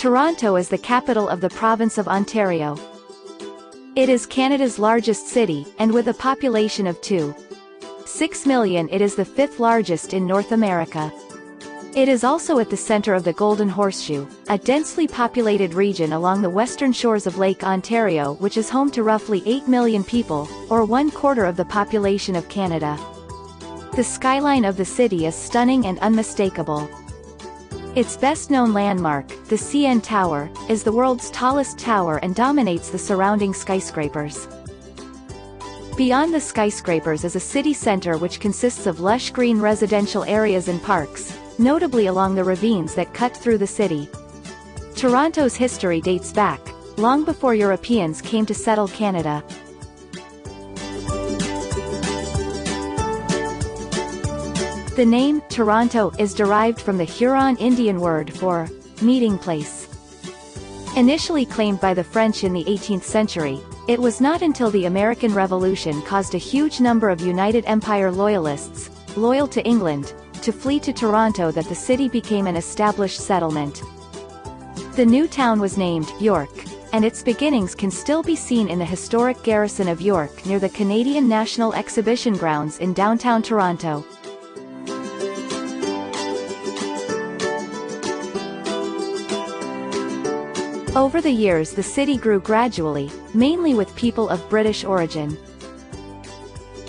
Toronto is the capital of the province of Ontario. It is Canada's largest city, and with a population of 2.6 million, it is the fifth largest in North America. It is also at the center of the Golden Horseshoe, a densely populated region along the western shores of Lake Ontario, which is home to roughly 8 million people, or 1/4 of the population of Canada. The skyline of the city is stunning and unmistakable. Its best-known landmark, the CN Tower, is the world's tallest tower and dominates the surrounding skyscrapers. Beyond the skyscrapers is a city center which consists of lush green residential areas and parks, notably along the ravines that cut through the city. Toronto's history dates back long before Europeans came to settle Canada. The name, Toronto, is derived from the Huron Indian word for meeting place. Initially claimed by the French in the 18th century, it was not until the American Revolution caused a huge number of United Empire loyalists, loyal to England, to flee to Toronto that the city became an established settlement. The new town was named York, and its beginnings can still be seen in the historic garrison of York near the Canadian National Exhibition Grounds in downtown Toronto. Over the years the city grew gradually, mainly with people of British origin.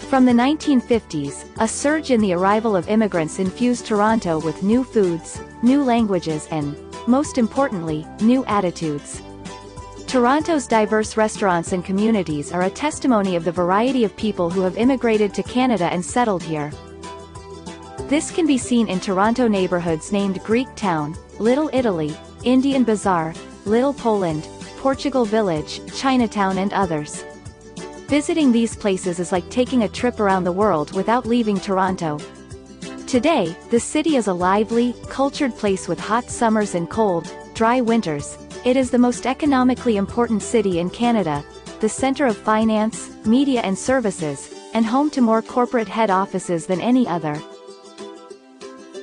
From the 1950s, a surge in the arrival of immigrants infused Toronto with new foods, new languages and, most importantly, new attitudes. Toronto's diverse restaurants and communities are a testimony of the variety of people who have immigrated to Canada and settled here. This can be seen in Toronto neighborhoods named Greek Town, Little Italy, Indian Bazaar, Little Poland, Portugal Village, Chinatown and others. Visiting these places is like taking a trip around the world without leaving Toronto. Today, the city is a lively, cultured place with hot summers and cold, dry winters. It is the most economically important city in Canada, the center of finance, media and services, and home to more corporate head offices than any other.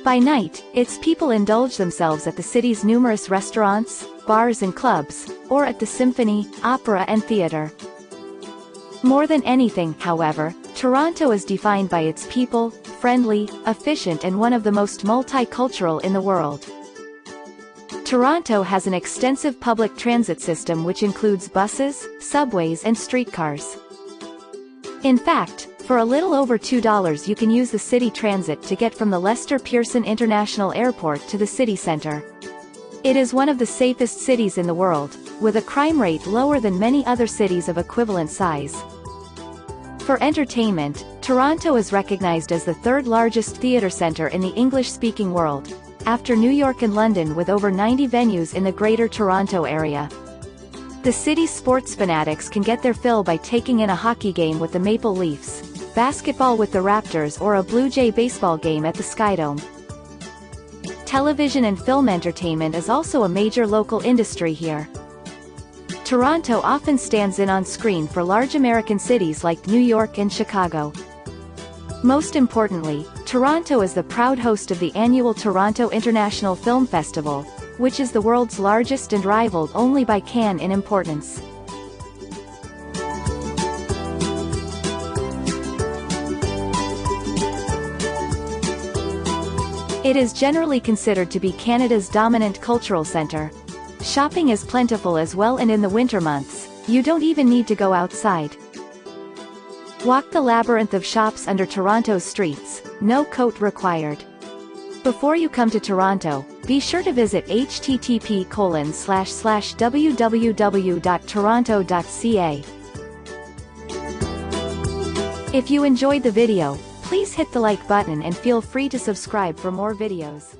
By night, its people indulge themselves at the city's numerous restaurants, bars and clubs, or at the symphony, opera and theater. More than anything, however, Toronto is defined by its people, friendly, efficient and one of the most multicultural in the world. Toronto has an extensive public transit system which includes buses, subways and streetcars. In fact, for a little over $2 you can use the city transit to get from the Lester Pearson International Airport to the city center. It is one of the safest cities in the world, with a crime rate lower than many other cities of equivalent size. For entertainment, Toronto is recognized as the third largest theater center in the English-speaking world, after New York and London with over 90 venues in the Greater Toronto area. The city's sports fanatics can get their fill by taking in a hockey game with the Maple Leafs, basketball with the Raptors or a Blue Jay baseball game at the Skydome. Television and film entertainment is also a major local industry here. Toronto often stands in on screen for large American cities like New York and Chicago. Most importantly, Toronto is the proud host of the annual Toronto International Film Festival, which is the world's largest and rivaled only by Cannes in importance. It is generally considered to be Canada's dominant cultural centre. Shopping is plentiful as well, and in the winter months, you don't even need to go outside. Walk the labyrinth of shops under Toronto's streets, no coat required. Before you come to Toronto, be sure to visit http://www.toronto.ca. If you enjoyed the video, please hit the like button and feel free to subscribe for more videos.